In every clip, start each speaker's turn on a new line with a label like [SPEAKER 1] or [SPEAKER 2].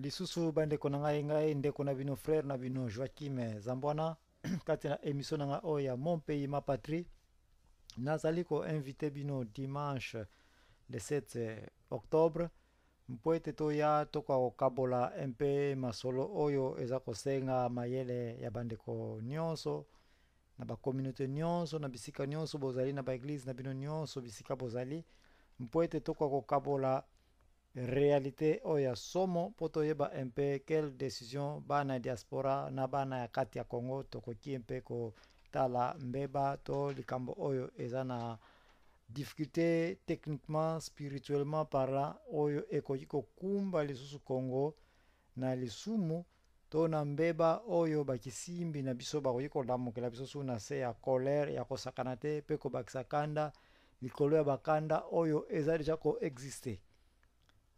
[SPEAKER 1] lisusu bande kona ngai nde kona bino frère na bino Joachim Zambwana kati na émission na nga oya mon pays ma patrie nazali ko invité bino dimanche le 7 octobre mpoete toya toka kokabola mpe masolo oyo eza kosenga mayele ya bandeko nyonso na ba communauté nyonso na bisika nyonso bozali na ba église na bino nyonso bisika bozali mpoete toka kokabola réalité oya somo poto yeba mpe quelle décision bana diaspora na bana ya kati ya Congo tokoki mpe ko tala mbeba to likambo oyo eza na difficulté techniquement spirituellement parlant oyo ekoki kokumba lisusu Congo na lisumu to na mbeba oyo bakisimbi na biso bakoki kolamukela biso su na se ya colère ya kosakana te pe kobakisa kanda likolo ya bakanda oyo eza deja ko exister.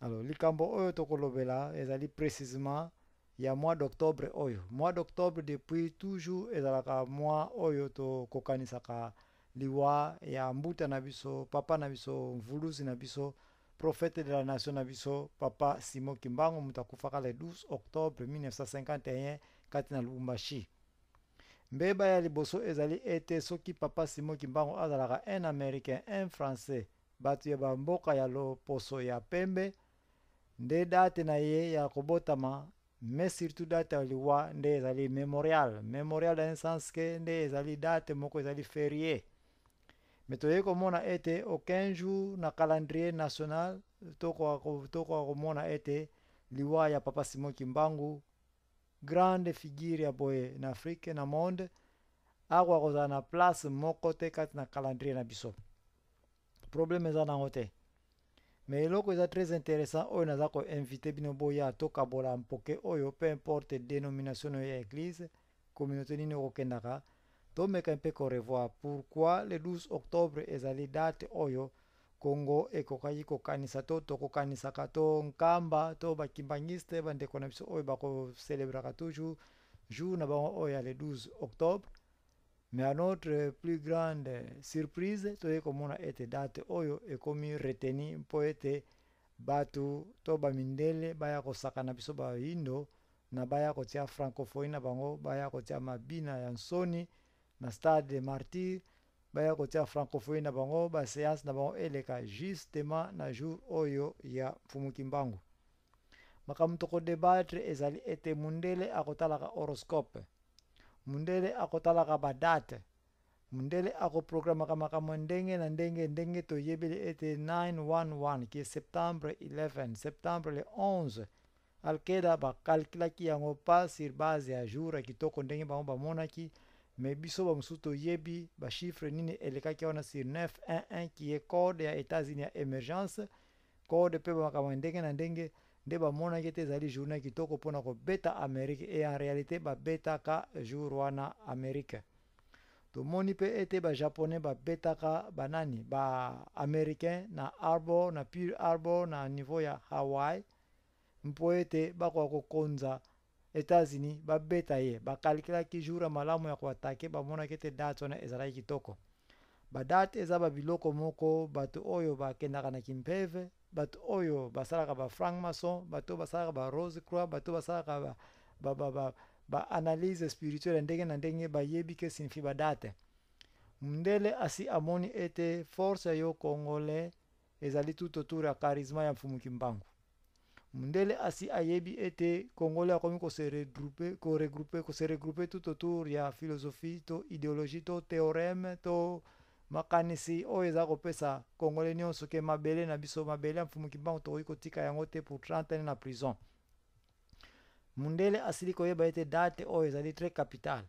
[SPEAKER 1] Alors likambo oyo tokolobela ezali précisément ya mois d'octobre oyo. Mois d'octobre depuis toujours ezalaka mois oyo to kokanisaka liwa ya mbuta na biso, papa na biso, mvuluzi na biso, prophète de la nation na biso, papa Simon Kimbangu mutakufaka le 12 octobre 1951 kati na Lubumbashi. Mbeba ya liboso ezali ete soki papa Simon Kimbangu azalaka un américain, un français, batu ya bamboka ya loposo ya pembe, nde date na ye ya kobotama, mais surtout date ya liwa nde ezali memorial. Memorial dans le sens que nde ezali date moko ezali férié. Mais toye komona ete aucun jour na calendrier national toko komona ete liwa ya papa Simon Kimbangu grande figure ya boye na Afrique na monde akwa koza na place moko te kati na calendrier na biso. Problème eza nango te. Mais eloko eza très intéressant oyo naza ko invité bino boya tokabola mpoke oyo peu importe dénomination ya église communauté nini okendaka tomeka mpe ko revoir pourquoi le 12 octobre ezali date oyo Congo ekokaki kokanisa to tokokanisaka to nkamba to bakimbangiste bandeko na biso oyo bako célébraka toujours jour na bango oyo le 12 octobre. Mais à notre plus grande surprise toye komona ete date oyo ekomi reteni mpo ete batu to bamindele baya kosaka na biso ba indo na baya kotia francophonie na bango baya kotia mabina ya nsoni na stade de martyr baya kotia francophonie na bango ba séance na bango eleka justement na jour oyo ya Mfumu Kimbangu. Makambo toko débattre ezali ete mundele akotalaka horoscope, mundele akotalaka ba date, mundele akoprogramaka makambo ndenge na ndenge toyebeli ete 911 qui est septembre 11 septembre le 11 alkeda bakalkulaki yango pas sur base ya jour kitoko ndenge bango bamonaki mais biso bamusu toyebi chiffre nini elekaki wana sur 911 qui est code ya États-Unis ya émergence code pe makambo ndenge na ndenge nde bamonaki ete ezali journée kitoko mpona kobeta Amérique et en réalité babetaka jour wana Amérique. Tomoni pe ete japonais babetaka banani ba américain na Harbor na Pearl Harbor na niveau ya Hawaii mpo ete bakwa kokonza États-Unis babeta ye bakalkulaki jour malamu ya koatake bamonaki ete date wana ezalaki kitoko. Badate eza babiloko moko bato oyo bakendaka na kimpeve, bato oyo basalaka ba franc maçon, bato basalaka ba rose croix, bato basalaka ba analyse spirituelle ndenge na ndenge bayebi ke signifie badate. Mundele asi amoni ete force yo congolais ezali tout autour ya charisme ya Mfumu Kimbangu. Mundele asi ayebi ete congolais akomi ko se regrouper tout autour ya philosophie to idéologie to théorème to makanisi oyo eza kopesa congolais nyonso ke mabele na biso mabele ya Mfumu Kimbangu tokoki kotika yango te pour 30 ans na prison. Mundele asili koyeba ete date oyo ezali très capital.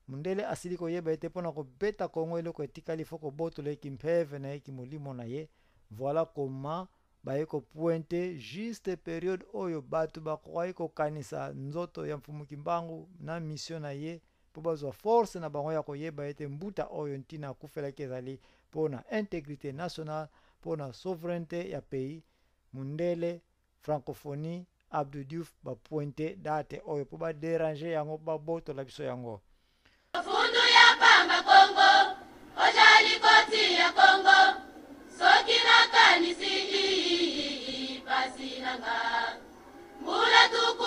[SPEAKER 1] Mundele asili koyeba ete pona kobeta Congo eloko etikali foko botola ekimpeve na ekimolimo na ye. Voilà comment baye ko pointe juste période oyo batu bakoki kokanisa nzoto ya Mfumu Kimbangu na mission na ye po bazwa force na bango ya koyeba ete mbuta oyo ntina akufelaki ezali pona intégrité nationale pona souveraineté ya pays. Mundele francophonie Abdou Diouf ba pointe date oyo po ba déranger yango ba boto la biso yango.
[SPEAKER 2] Fundu ya pamba Congo, ojali koti ya Congo, soki na kanisi pasi nanga, mula tuku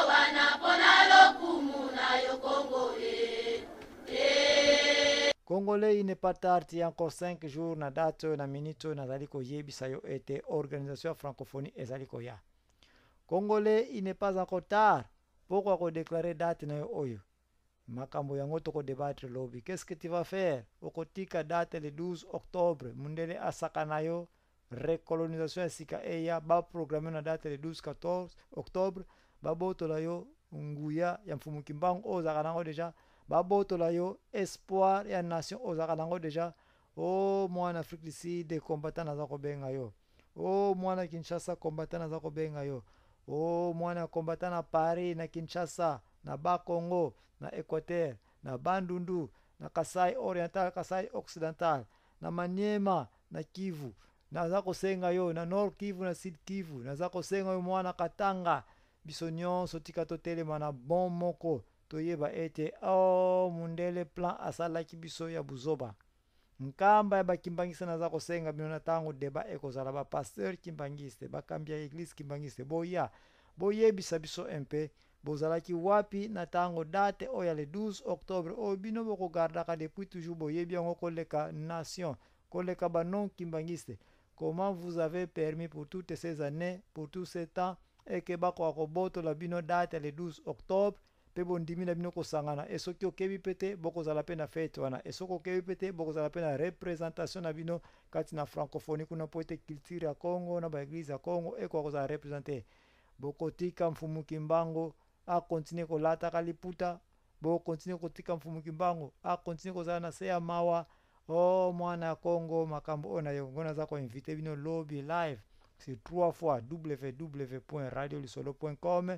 [SPEAKER 2] wanapona lokumu nayo Kongo
[SPEAKER 1] Congolais inepata arti encore 5 jours na date na minute nazali koyebisa yo ete organisation ya francophonie ezali koya. Congolais il n'est pas encore tard. Pourquoi qu'on déclarer date na yo oyo? Makambo yango toko débattre lobby. Qu'est-ce que tu vas faire? Okotika date le 12 octobre. Mundele asaka na yo recolonisation sika eya ba programme na date le 12-14 octobre. Ba boto la yo nguya ya mfumu kimbangu ozaka nango deja. Ba boto la yo espoir ya nation ozaka nango deja. Oh mwana Afrique du Sud combattant na zako benga yo. Oh mwana Kinshasa combattant na zako benga yo. Oh mwana combattant na Paris na Kinshasa na Bas-Congo na Équateur na Bandundu na Kasai Oriental Kasai Occidental na Maniema na Kivu naza kosenga yo na Nord Kivu na Sud Kivu naza kosenga yo mwana Katanga biso nyonso tika totelema na bon moko toyeba ete mundele plan asalaki biso ya buzoba nkamba ya bakimbangiste naza kosenga bino na tango deba ekozala bapasteur kimbangiste bakambi ya eglise kimbangiste boyebisa biso mpe bozalaki wapi na tango date oya le 12 octobre oyo bino bokogardaka depuis toujours boyebi yango koleka nation koleka banon kimbangiste. Comment vous avez permis pour toutes ces années, pour tout ce temps, et que bako kobotola bino date le 12 octobre pe bondimi na bino kosangana esoki okebi pete bokozala pe na fete wana esoko okebi pete bokozala pe na représentation na bino kati na francophonie kuna po ete culture ya Congo na baeglise ya Congo eko kozala représente bokotika mfumu kimbangu a continue kolata kaliputa bo continue kotika mfumu kimbangu a continue kozala na se ya mawa mwana ya Congo makambo ona yo ngona za ko inviter bino lobby live sur 3 fois www.radiolisolo.com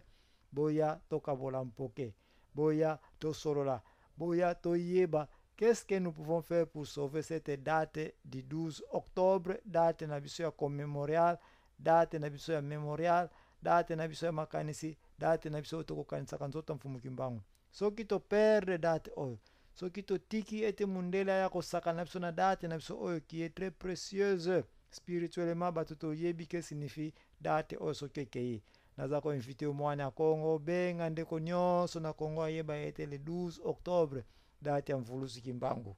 [SPEAKER 1] boya tokabola mpoke boya tosolola boya toyeba qu'est-ce que nous pouvons faire pour sauver cette date du 12 octobre date na biso ya commémorial date na biso ya mémorial date na biso ya makanisi date na biso tokokanisaka nzoto mfumu kimbangu soki to perdre date oyo soki to tiki ete mundele ya kosaka na biso na date na biso oyo qui est très précieuse spirituellement bato toyebi ke signifie date oyo soki ekei naza ko invite mwana ya Congo benga ndeko nyonso na Congo ayeba ete le 12 octobre date ya mvulusi kimbangu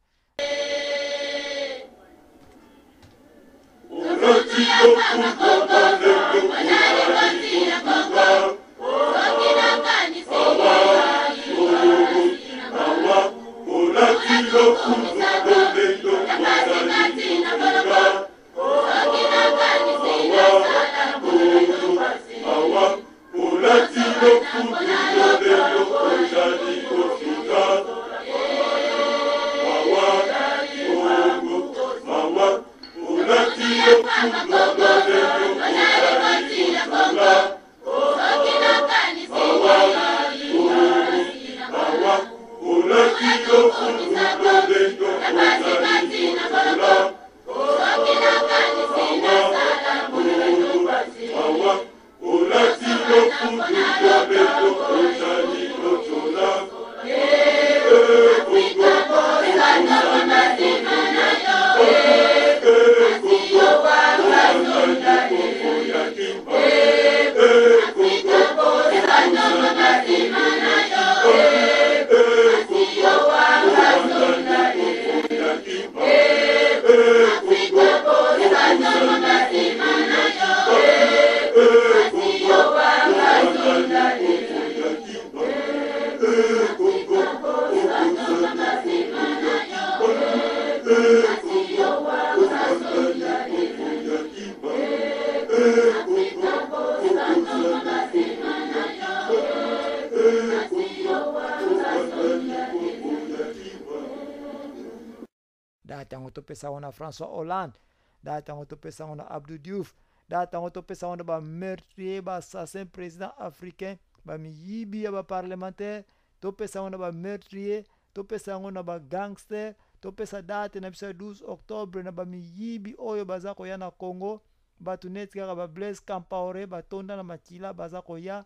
[SPEAKER 1] date yango topesa wana François Hollande date yango topesa wana Abdou Diouf date yango topesa wana ba meurtrier ba assassin président africain ba miyibi ya ba parlementaire topesa wana ba meurtrier topesa wana ba gangster topesa date na biso 12 octobre na ba miyibi oyo baza koya na Congo batu neti kaka ba Blaise Compaoré batonda na makila baza koya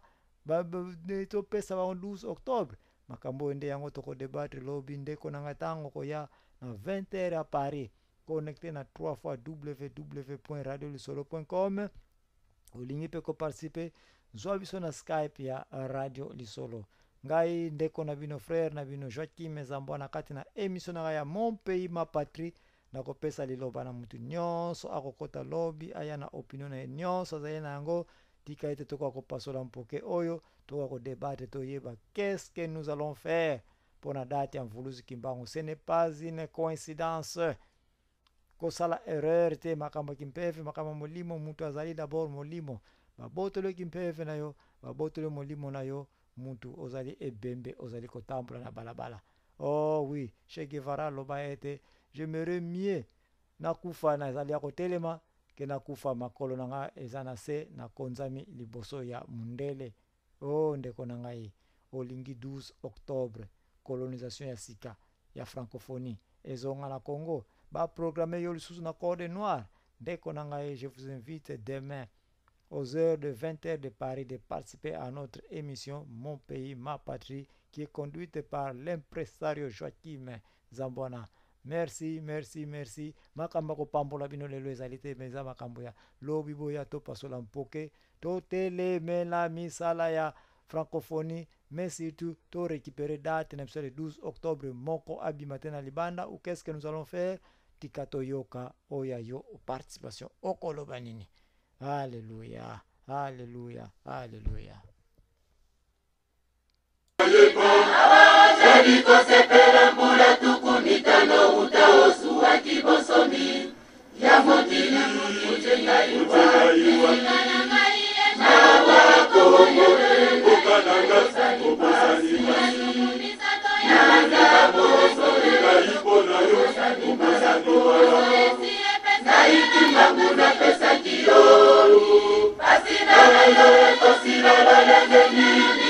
[SPEAKER 1] topesa ba 12 octobre makambo nde yango toko débattre lobby ndeko na ngatango koya na 20h à Paris connecté na 3 fois www.radiolisolo.com olingi pe ko participer zwa biso na Skype ya Radio Lisolo. Ngai ndeko na bino frère na bino Joachim Zambwana kati na émission na ya Mon Pays Ma Patrie. Nakopesa liloba na mutu nyonso akokota lobi aya na opinion na nyonso azali na yango tika ete toka kopasola mpoke oyo toka ko débattre toyeba qu'est-ce que nous allons faire pour la date ya mvuluzi kimbangu. Ce n'est pas une coïncidence. Kosala erreur te makambo kimpefe makambo molimo mutu azali d'abord molimo babotolo kimpefe na yo babotolo molimo na yo mutu ozali ebembe ozali kotambola na balabala. Oh oui, Che Guevara loba ete j'aimerais mieux nakufa na ezali ya kotelema ke nakufa makolo na nga eza na se na konzami liboso ya mundele. Oh ndeko na ngai olingi 12 octobre colonisation ya sika ya francophonie ezonga na Congo ba programme yo lisusu na Corde Noire. Ndeko na ngai, je vous invite demain aux heures de 20h de Paris de participer à notre émission Mon Pays Ma Patrie qui est conduite par l'impresario Joachim Zambwana. Merci, merci, merci. Makamba ko pambola bino lelo ezalite meza makambo ya lobi boya to pasola mpoke to teleme la misala ya francophonie mais surtout to récupérer date na le 12 octobre moko abimate na libanda. Ou qu'est-ce que nous allons faire? Tikato yoka oya yo participation okoloba nini. Alléluia, alléluia, alléluia.
[SPEAKER 2] Jaliko sepela mbula tukumitano utaosua kibosomi ya motili ujenga iwa na wako mbole ukananga ubusani na ngabo solega ipo na yo ubusani na ikimangu na pesa kiyo pasina yo tosila la lengeni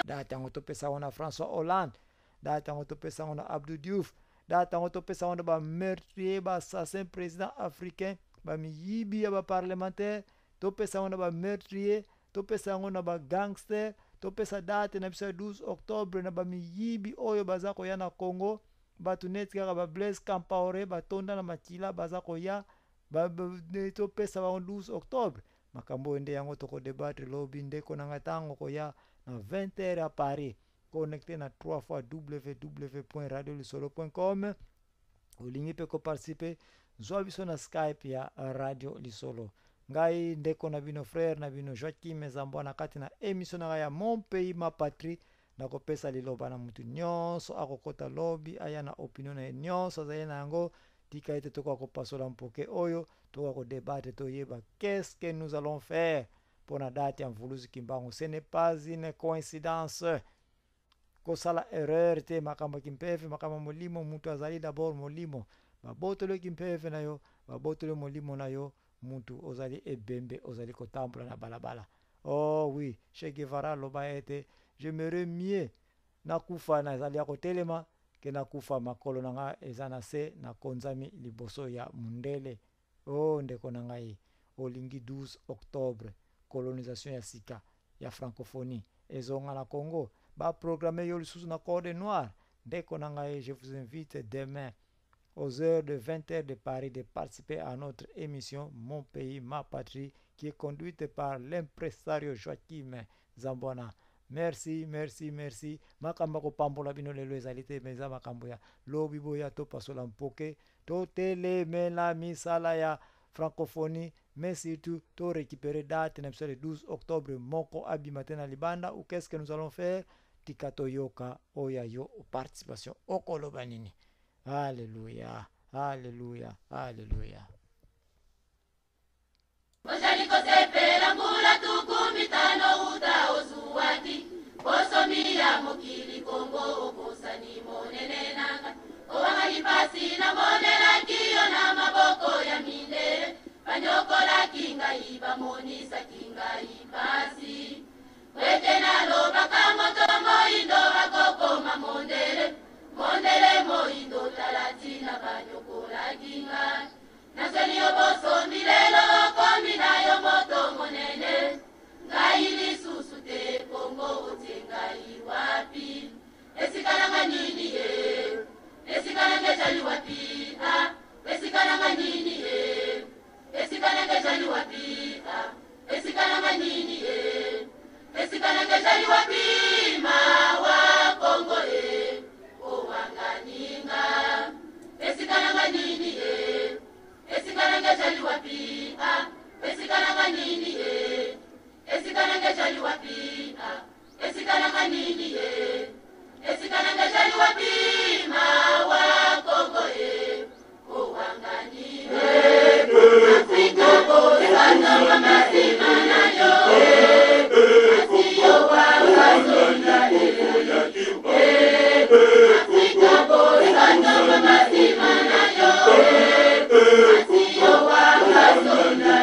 [SPEAKER 1] data ngo topesa ngo na François Hollande, data ngo topesa ngo na Abdou Diouf, data ngo topesa ngo na ba meurtrier ba assassin président africain ba miyibi ya ba parlementaire, topesa ngo na ba meurtrier, topesa ngo na ba gangster, topesa date na biso 12 octobre na ba miyibi oyo baza koya na Congo, batu neti kaka ba Blaise Compaoré batonda na makila baza koya topesa ba 12 octobre. Makambo nde yango toko debatre lobi ndeko na ngatango koya na 20h à Paris, connecté na 3 fois www.radiolisolo.com. olingi pe ko participer zwa biso na Skype ya Radio Lisolo. Ngai ndeko na bino frère na bino Joachim Zambwana kati na émission na ya Mon Pays Ma Patrie, na kopesa liloba na mutu nyonso akokota lobi aya na opinion na nyonso azaye na yango, tika ete toka kopasola mpoke oyo toka ko débattre toyeba qu'est-ce que nous allons faire pour la date ya mvuluzi kimbango. Ce n'est pas une coïncidence. Kosala erreur te makambo kimpefe makambo molimo mutu azali d'abord molimo, babotolo kimpefe na yo babotolo molimo na yo mutu ozali ebembe ozali kotambola na balabala. Oh oui, Che Guevara loba ete j'aimerais mieux nakufa na zali ya kotelema ke nakufa makolo na nga eza na se na konzami liboso ya mundele. Oh ndeko na ngai olingi 12 octobre colonisation ya sika ya francophonie ezonga na Congo ba programme yo lisusu na Corde Noire. Ndeko na ngai, je vous invite demain aux heures de 20h de Paris de participer à notre émission Mon Pays Ma Patrie, qui est conduite par l'impresario Joachim Zambwana. Merci, merci, merci. Makamba ko pambola bino lelo ezalite meza makambo ya lobi boya to pasola mpoke to telemela misala ya francophonie, mais surtout to récupérer date na le 12 octobre moko abimate na libanda. Ou qu'est-ce que nous allons faire? Tikato yoka oya yo participation okoloba nini. Alléluia, alléluia, alléluia.
[SPEAKER 2] Ojaliko sepela mbula tukumitano uta ozuwaki Bosomia mokili Kongo obosani monene nanga Owangani pasi na monela kiyo na maboko ya mindere Panyokola kinga iba monisa kinga ipasi Wete na loba kamoto moindo wakoko mamondele Mondele moindo talatina panyokola kinga Naseni oboso milelo komina yo moto monene Ngai susu te Kongo ote ngai wapi Esikana nini ye Esikana ngejali wapi Esikana nini ye Esikana ngejali wapi Esikana nini ye Esikana ngejali wapi mawa Kongo ye Owanganinga Esikana nini ye Esikana ngejali wapi Esikana nini ye Esikana ngejali wapi Esikana nini ye Esikana ngejali wapi mawa Kongo ye Owanganinga Afrika bozana mamazima nayo Asiyo wakazonda Afrika bozana mamazima nayo Asiyo wakazonda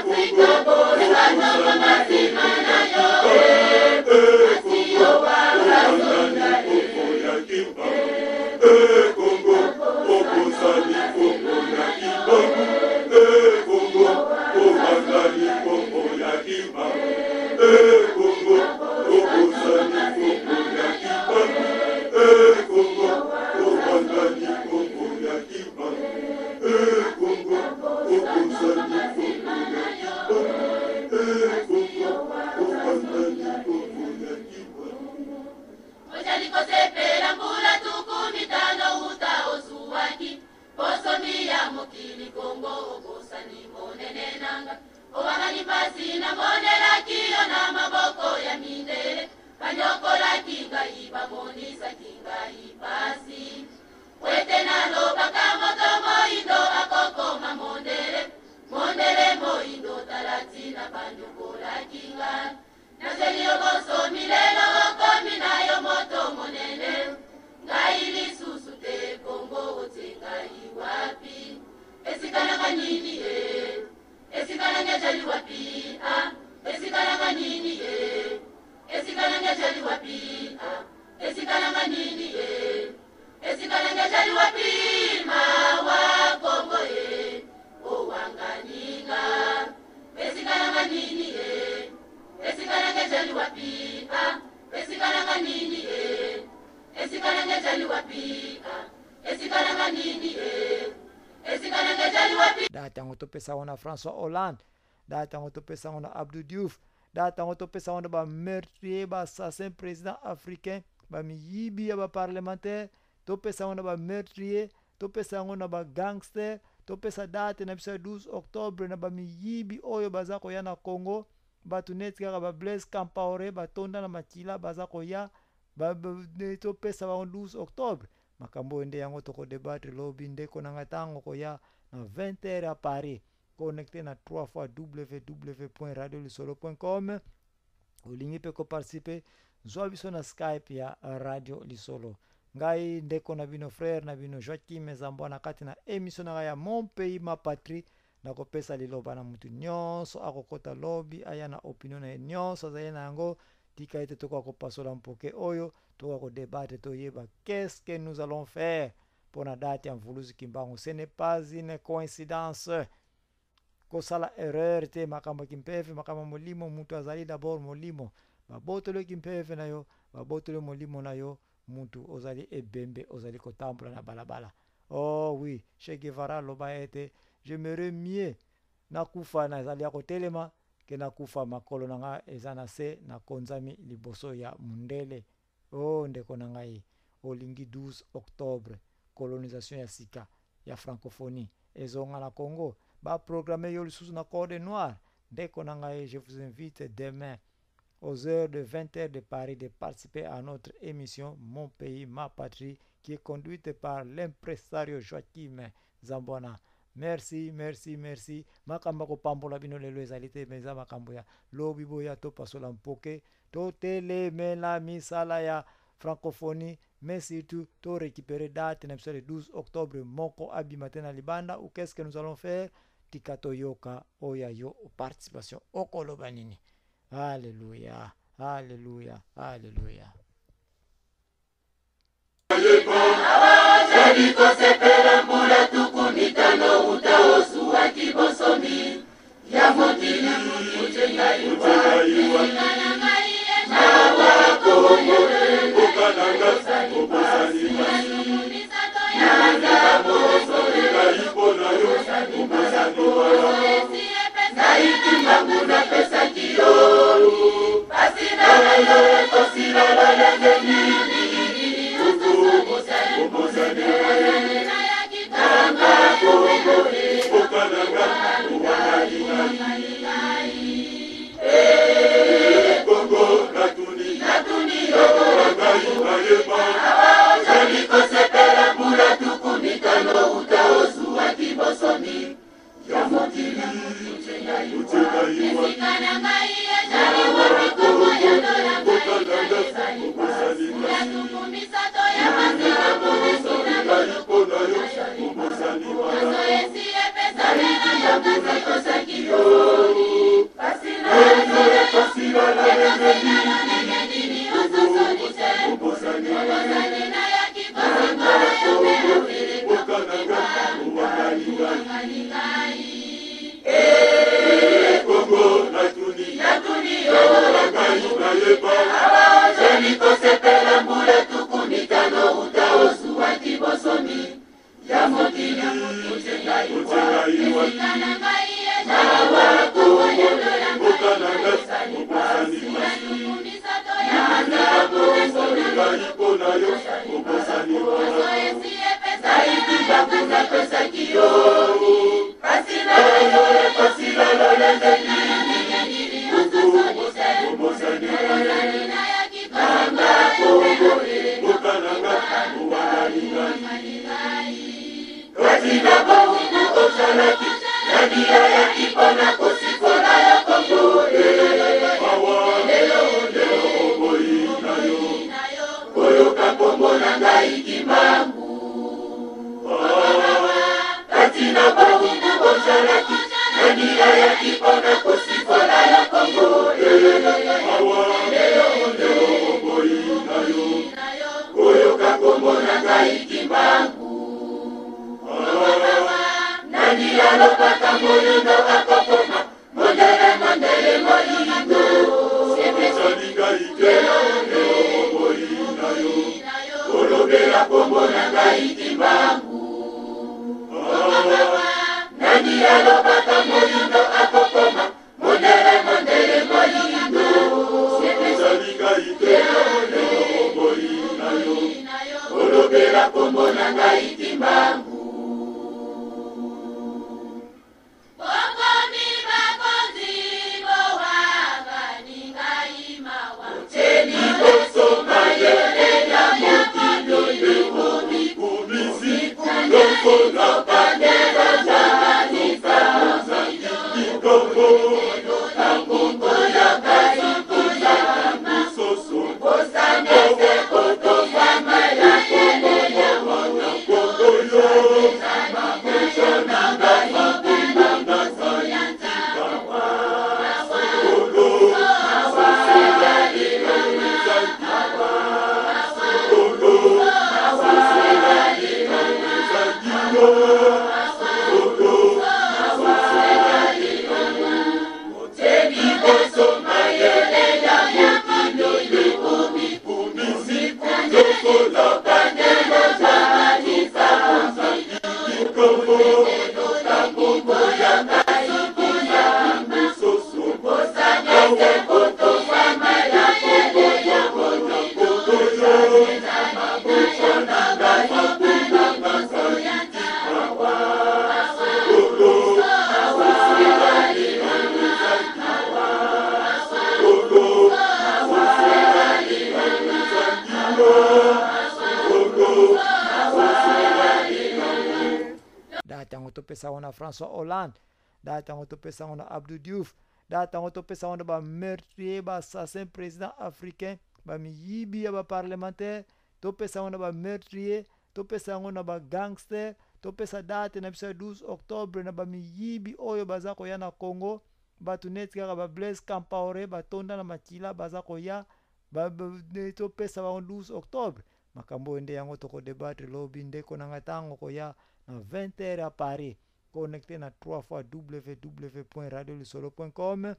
[SPEAKER 2] Afrika bozana mamazima nayo Asiyo wakazonda
[SPEAKER 3] Kongo okosali Kongo ya kibangu Kongo okosali Kongo ya kibangu Kongo okosali Kongo ya kibangu Kongo okosali Kongo ya kibangu Kongo okosali Kongo ya kibangu Kongo okosali Kongo ya kibangu
[SPEAKER 2] Ojaliko sepela mbula tukumitano uta ozuwaki Bosomia mokili Kongo obosani monene nanga Owangani pasi na monela kiyo na maboko ya mindele Panyokola kinga iba monisa kinga ipasi Wete na loba kamoto moindo akoko mamondele Mondele moindo talatina panyokola kinga Naseli oboso milelo komina yo moto monene Ngai lisusu te Kongo ote ngai wapi Esikana nini ye Esikana ngejali wapi Esikana nini ye esikalanga nini esikalanga jali wapima wa Kongo owanganinga esikalanga nini esikalanga jali wapima esikalanga nini esikalanga jali wapima esikalanga nini esikalanga jali wapima
[SPEAKER 1] data ngotopesa ona François Hollande data ngotopesa ona Abdou Diouf data ngotopesa ona ba meurtrier ba assassin président africain ba miyibi ya ba parlementaire topesa ona ba meurtrier topesa ona ba gangster topesa date na bisa 12 octobre na ba miyibi oyo bazako ya na Congo batu neti kaka ba Blaise Compaoré batonda na makila bazako ya topesa ba 12 octobre makambo ende yango toko débattre lobby ndeko na ngatango ko ya na 20h à Paris connecté na 3 fois www.radiolisolo.com olingi pe ko participer zwa biso na Skype ya Radio Lisolo ngai ndeko na bino frère na bino Joachim Zambwana kati na émission na ya Mon Pays Ma Patrie na kopesa liloba na mutu nyonso akokota lobby aya na opinion na nyonso za yango tika ete toka ko pasola mpoke oyo toka ko débattre toyeba qu'est-ce que nous allons faire pour la date en Vuluzi Kimbangu. Ce n'est pas une coïncidence kosala erreur te makambo kimpefe makambo molimo mutu azali d'abord molimo babotolo kimpefe na yo babotolo molimo na yo mutu ozali ebembe ozali kotambola na balabala. Oh oui, Che Guevara loba ete j'aimerais mieux nakufa na ezali ya kotelema ke nakufa makolo na nga ezana se na konzami liboso ya mundele. Oh ndeko na ngai olingi 12 octobre colonisation ya sika ya francophonie ezonga na Congo ba programmer yo lisusu na Corde Noire ndeko na ngai. Je vous invite demain aux heures de 20h de Paris de participer à notre émission Mon Pays Ma Patrie qui est conduite par l'impresario Joachim Zambwana. Merci makamba ko pambola bino lelo ezalite meza makambo ya lobi boya to pasola mpoke to teleme la misala ya francophonie mais surtout to récupérer date na le 12 octobre moko abimate na libanda ou qu'est-ce que nous allons faire tikato yoka oya yo participation okoloba nini. Alléluia alléluia alléluia.
[SPEAKER 2] Jaliko sepela mbula tukumitano utaosua kibosomi ya motili ujenga iwa na wako
[SPEAKER 3] Ukananga ubusani
[SPEAKER 2] misato ya ngamo
[SPEAKER 3] ipo na yo ubusani wala
[SPEAKER 2] zaidi manguna pesa kio pasina yo tosila la lengeni
[SPEAKER 3] Awa
[SPEAKER 1] topesa ngo na François Hollande, data ngo topesa ngo na Abdou Diouf, data ngo topesa ngo na ba meurtrier ba assassin président africain, ba miyibi ya ba parlementaire, topesa ngo na ba meurtrier, topesa ngo na ba gangster, topesa date na biso 12 octobre na ba miyibi oyo baza koya na Congo, batu neti kaka ba Blaise Compaoré batonda na makila baza koya, topesa ba 12 octobre. Makambo nde yango toko debatre lobi ndeko na ngatango koya na 20h à Paris, connecté na 3 fois www.radiolisolo.com.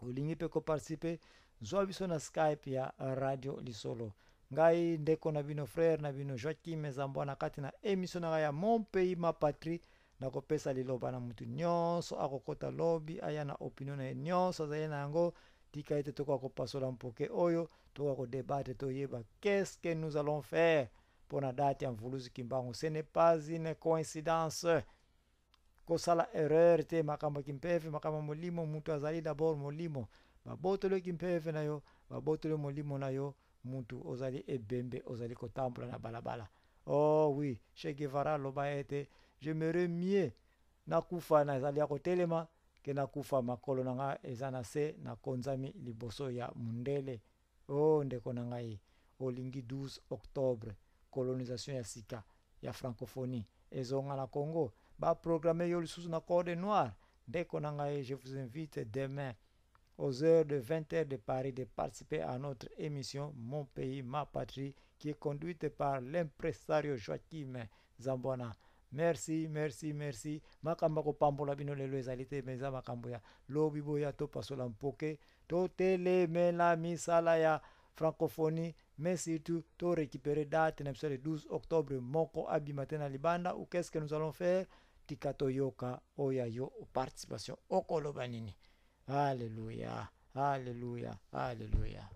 [SPEAKER 1] olingi pe ko participer zwa biso na Skype ya Radio Lisolo. Ngai ndeko na bino frère na bino Joachim Zambwana kati na émission na ya Mon Pays Ma Patrie, na kopesa liloba na mutu nyonso akokota lobi aya na opinion na nyonso za yena yango tika ete toka kopasola mpoke oyo toka ko débattre toyeba qu'est-ce que nous allons faire pour la date ya mvuluzi kimbangu. Ce n'est pas une coïncidence. Kosala erreur te makambo kimpefe makambo molimo mutu azali d'abord molimo. Babotolo kimpefe na yo, babotolo molimo na yo, mutu ozali ebembe ozali kotambola na balabala. Oh oui, Che Guevara loba ete j'aimerais mieux nakufa na zali ya kotelema ke nakufa makolo na nga ezana se na konzami liboso ya mundele. Oh ndeko na ngai olingi 12 octobre colonisation ya sika ya francophonie ezonga na Congo ba programme yo lisusu na Corde Noire. Ndeko na ngai, je vous invite demain aux heures de 20h de Paris de participer à notre émission Mon Pays Ma Patrie qui est conduite par l'impresario Joachim Zambwana. Merci, merci, merci. Makamba ko pambola bino lelo ezalite meza makambo ya lobi boya to pasola mpoke to teleme la misala ya francophonie, mais surtout to récupérer date na le 12 octobre moko abimate na libanda. Ou qu'est-ce que nous allons faire? Tikato yoka oya yo participation okoloba nini. Alléluia, alléluia, alléluia.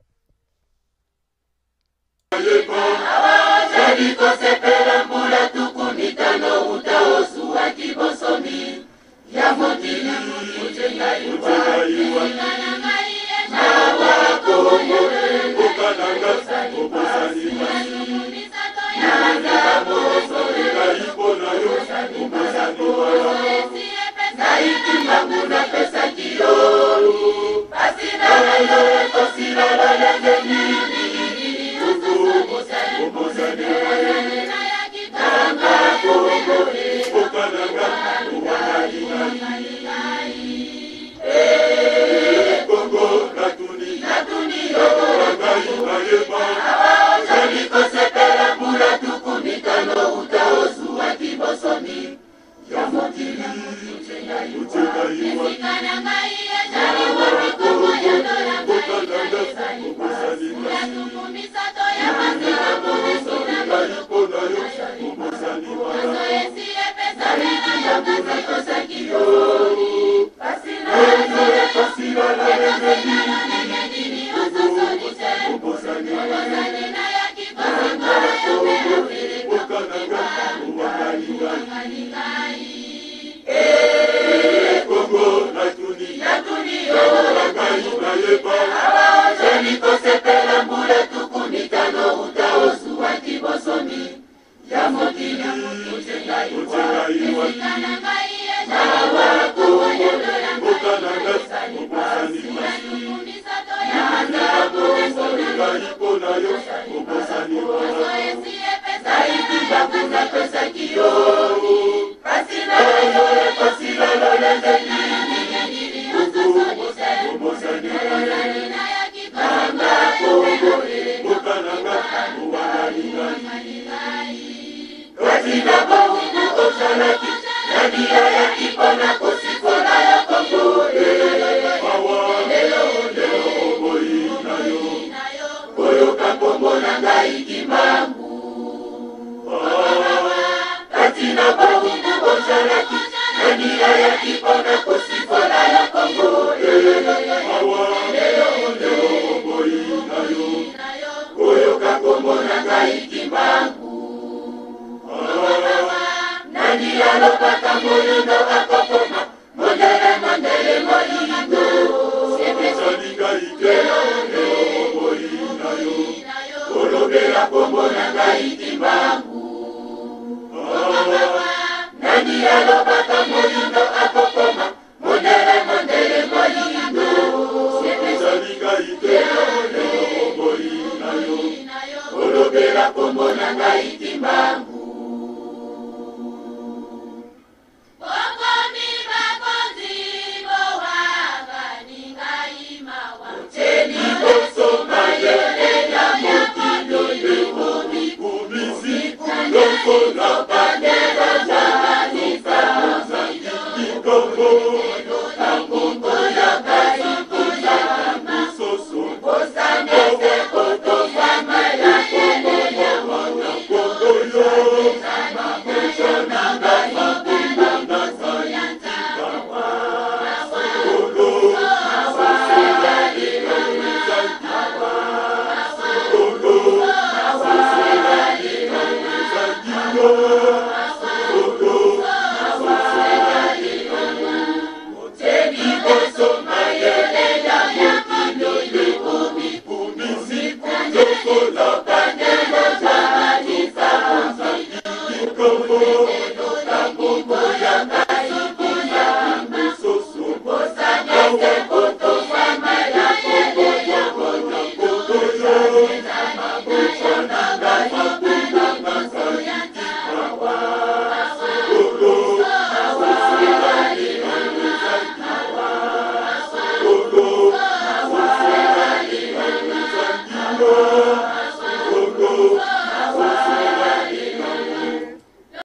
[SPEAKER 2] Jalikosepela mbula tukumitano utaosuwa kibosomi ya motili utengayiwa ukanangai na wakongo ukananga ubosani misato ya ngabo solegayipo na yo ubosani wala naiki manguna pesa kiyoru pasina yo kosila la yangeni
[SPEAKER 3] Nani alopata Oh